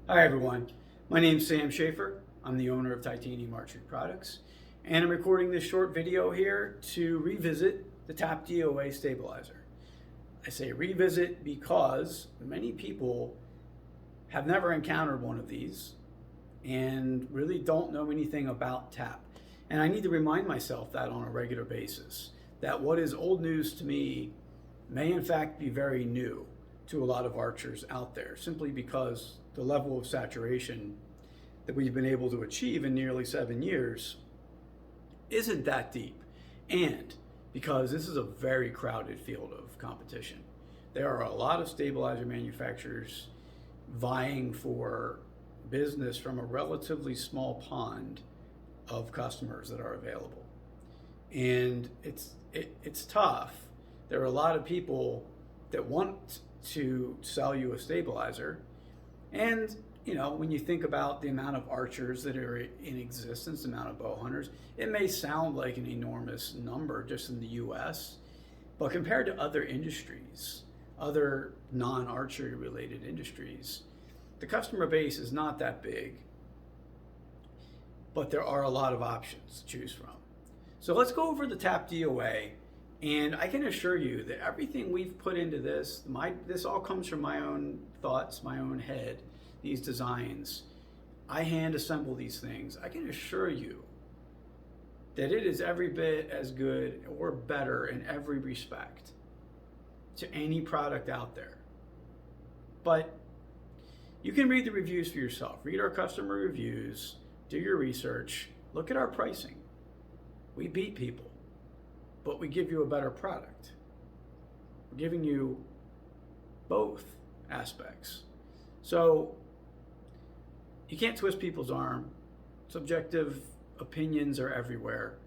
Hi everyone, my name's Sam Schaefer. I'm the owner of Titanium Archery Products, and I'm recording this short video here to revisit the TAP-DOA Stabilizer. I say revisit because many people have never encountered one of these and really don't know anything about TAP. And I need to remind myself that on a regular basis, that what is old news to me may in fact be very new to a lot of archers out there, simply because the level of saturation that we've been able to achieve in nearly 7 years isn't that deep. And because this is a very crowded field of competition, there are a lot of stabilizer manufacturers vying for business from a relatively small pond of customers that are available. And it's tough. There are a lot of people that want to sell you a stabilizer, and when you think about the amount of archers that are in existence, the amount of bow hunters, it may sound like an enormous number just in the US, but compared to other industries, other non-archery related industries, the customer base is not that big, but there are a lot of options to choose from. So let's go over the TAP-DOA. And I can assure you that everything we've put into this, this all comes from my own thoughts, my own head, these designs. I hand assemble these things. I can assure you that it is every bit as good or better in every respect to any product out there. But you can read the reviews for yourself. Read our customer reviews, do your research, look at our pricing. We beat people, but we give you a better product. We're giving you both aspects. So you can't twist people's arm. Subjective opinions are everywhere.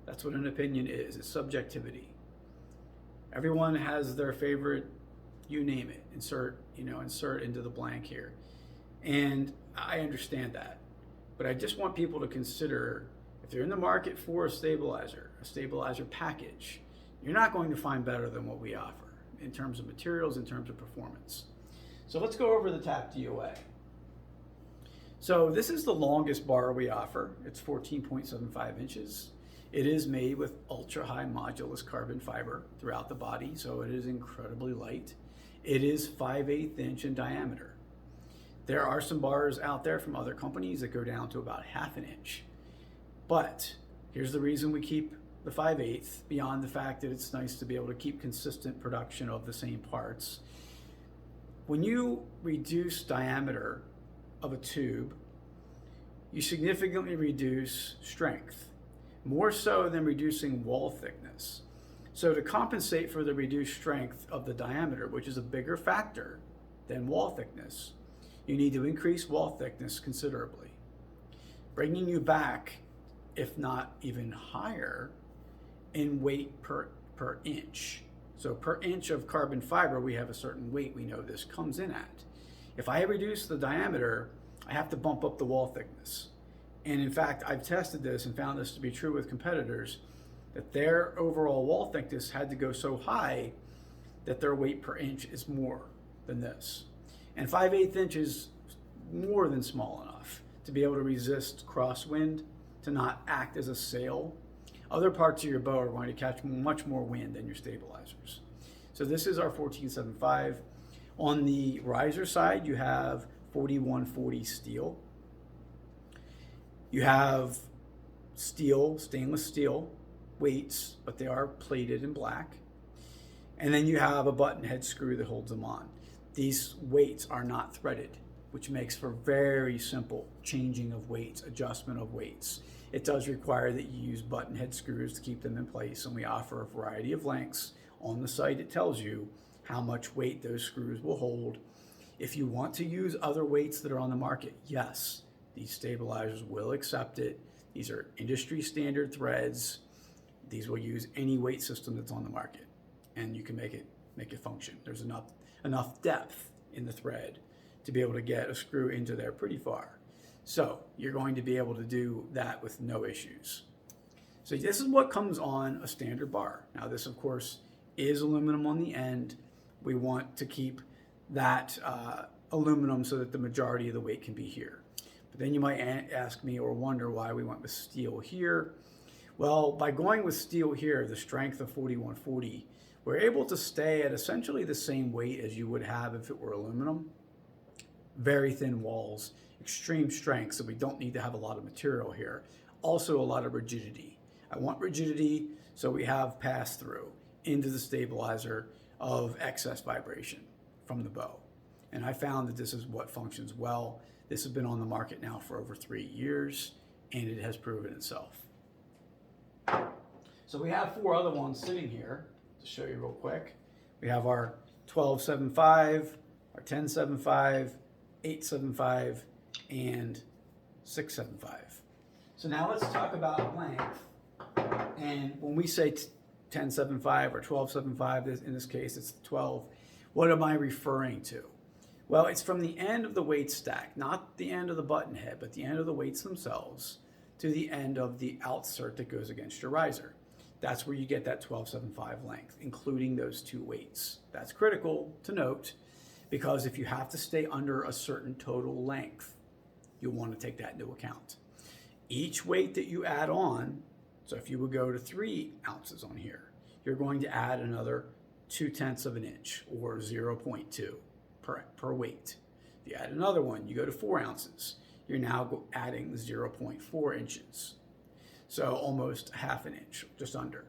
That's what an opinion is. It's subjectivity. Everyone has their favorite, you name it. Insert into the blank here. And I understand that. But I just want people to consider, if they're in the market for a stabilizer package, you're not going to find better than what we offer in terms of materials, in terms of performance. So let's go over the TAP-DOA. So this is the longest bar we offer. It's 14.75 inches. It is made with ultra-high modulus carbon fiber throughout the body, so it is incredibly light. It is 5/8 inch in diameter. There are some bars out there from other companies that go down to about 1/2 inch. But here's the reason we keep the 5/8, beyond the fact that it's nice to be able to keep consistent production of the same parts. When you reduce diameter of a tube, you significantly reduce strength, more so than reducing wall thickness. So to compensate for the reduced strength of the diameter, which is a bigger factor than wall thickness, you need to increase wall thickness considerably, bringing you back, if not even higher, in weight per inch. So per inch of carbon fiber, we have a certain weight we know this comes in at. If I reduce the diameter, I have to bump up the wall thickness. And in fact, I've tested this and found this to be true with competitors, that their overall wall thickness had to go so high that their weight per inch is more than this. And 5/8 inches more than small enough to be able to resist crosswind, to not act as a sail. Other parts of your bow are going to catch much more wind than your stabilizers. So this is our 14.75. On the riser side, you have 4140 steel. You have steel, stainless steel weights, but they are plated in black. And then you have a button head screw that holds them on. These weights are not threaded, which makes for very simple changing of weights, adjustment of weights. It does require that you use button head screws to keep them in place, and we offer a variety of lengths. On the site, it tells you how much weight those screws will hold. If you want to use other weights that are on the market, yes, these stabilizers will accept it. These are industry standard threads. These will use any weight system that's on the market, and you can make it function. There's enough depth in the thread to be able to get a screw into there pretty far. So you're going to be able to do that with no issues. So this is what comes on a standard bar. Now this, of course, is aluminum on the end. We want to keep that aluminum so that the majority of the weight can be here. But then you might ask me or wonder why we went with steel here. Well, by going with steel here, the strength of 4140, we're able to stay at essentially the same weight as you would have if it were aluminum. Very thin walls, extreme strength, so we don't need to have a lot of material here. Also a lot of rigidity. I want rigidity, so we have pass-through into the stabilizer of excess vibration from the bow. And I found that this is what functions well. This has been on the market now for over 3 years, and it has proven itself. So we have 4 other ones sitting here to show you real quick. We have our 1275, our 1075, 875, and 675. So now let's talk about length. And when we say 1075 or 1275, in this case it's 12, what am I referring to? Well, it's from the end of the weight stack, not the end of the button head, but the end of the weights themselves to the end of the outsert that goes against your riser. That's where you get that 1275 length, including those 2 weights. That's critical to note, because if you have to stay under a certain total length, you'll want to take that into account. Each weight that you add on, so if you would go to 3 ounces on here, you're going to add another 0.2 of an inch or 0.2 per weight. If you add another one, you go to 4 ounces, you're now adding 0.4 inches. So almost half an inch, just under.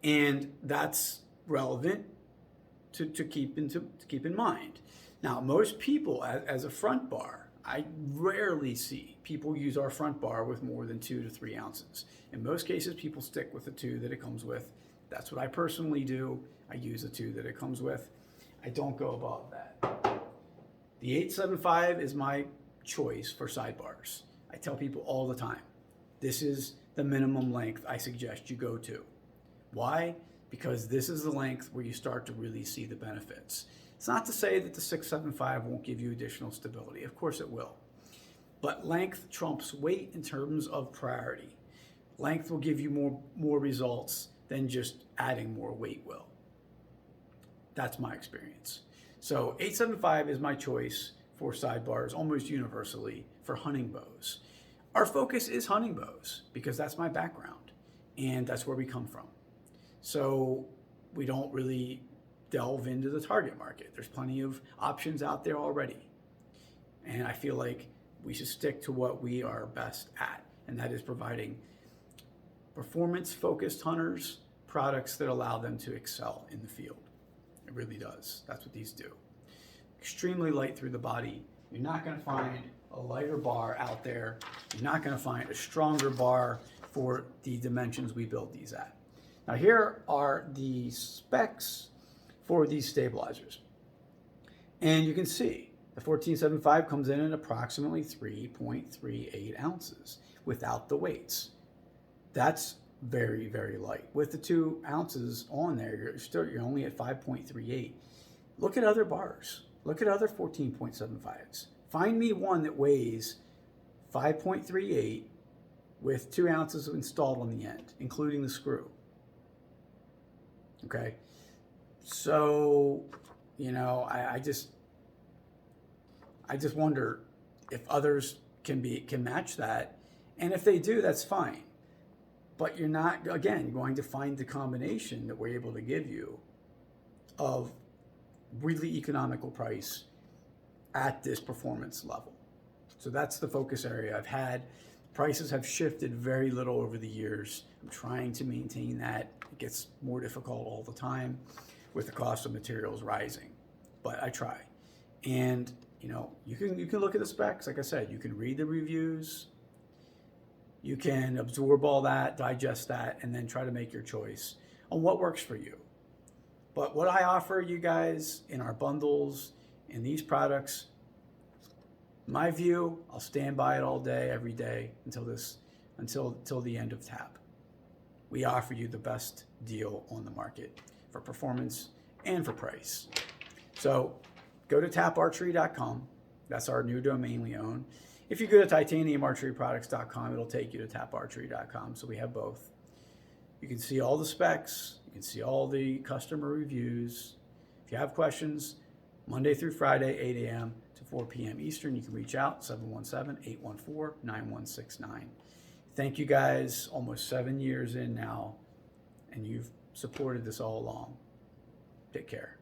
And that's relevant to keep in mind. Now, most people, as a front bar, I rarely see people use our front bar with more than 2 to 3 ounces. In most cases, people stick with the 2 that it comes with. That's what I personally do. I use the 2 that it comes with. I don't go above that. The 875 is my choice for sidebars. I tell people all the time, this is the minimum length I suggest you go to. Why? Because this is the length where you start to really see the benefits. It's not to say that the 675 won't give you additional stability. Of course it will. But length trumps weight in terms of priority. Length will give you more results than just adding more weight will. That's my experience. So 875 is my choice for sidebars almost universally for hunting bows. Our focus is hunting bows because that's my background and that's where we come from. So we don't really delve into the target market. There's plenty of options out there already. And I feel like we should stick to what we are best at, and that is providing performance-focused hunters products that allow them to excel in the field. It really does. That's what these do. Extremely light through the body. You're not going to find a lighter bar out there. You're not going to find a stronger bar for the dimensions we build these at. Now here are the specs for these stabilizers. And you can see the 1475 comes in at approximately 3.38 ounces without the weights. That's very, very light. With the 2 ounces on there, you're only at 5.38. Look at other bars. Look at other 14.75s. Find me one that weighs 5.38 with 2 ounces installed on the end, including the screw. Okay? So, you know, I just wonder if others can match that. And if they do, that's fine. But you're not, again, going to find the combination that we're able to give you of really economical price at this performance level. So that's the focus area I've had. Prices have shifted very little over the years. I'm trying to maintain that. It gets more difficult all the time with the cost of materials rising, but I try. And you know, you can look at the specs. Like I said, you can read the reviews. You can absorb all that, digest that, and then try to make your choice on what works for you. But what I offer you guys in our bundles, in these products, my view, I'll stand by it all day, every day, until the end of TAP. We offer you the best deal on the market for performance and for price. So go to taparchery.com. That's our new domain we own. If you go to titaniumarcheryproducts.com, it'll take you to taparchery.com. So we have both. You can see all the specs. You can see all the customer reviews. If you have questions, Monday through Friday, 8 a.m. to 4 p.m. Eastern. You can reach out, 717-814-9169. Thank you guys, almost 7 years in now, and you've supported this all along. Take care.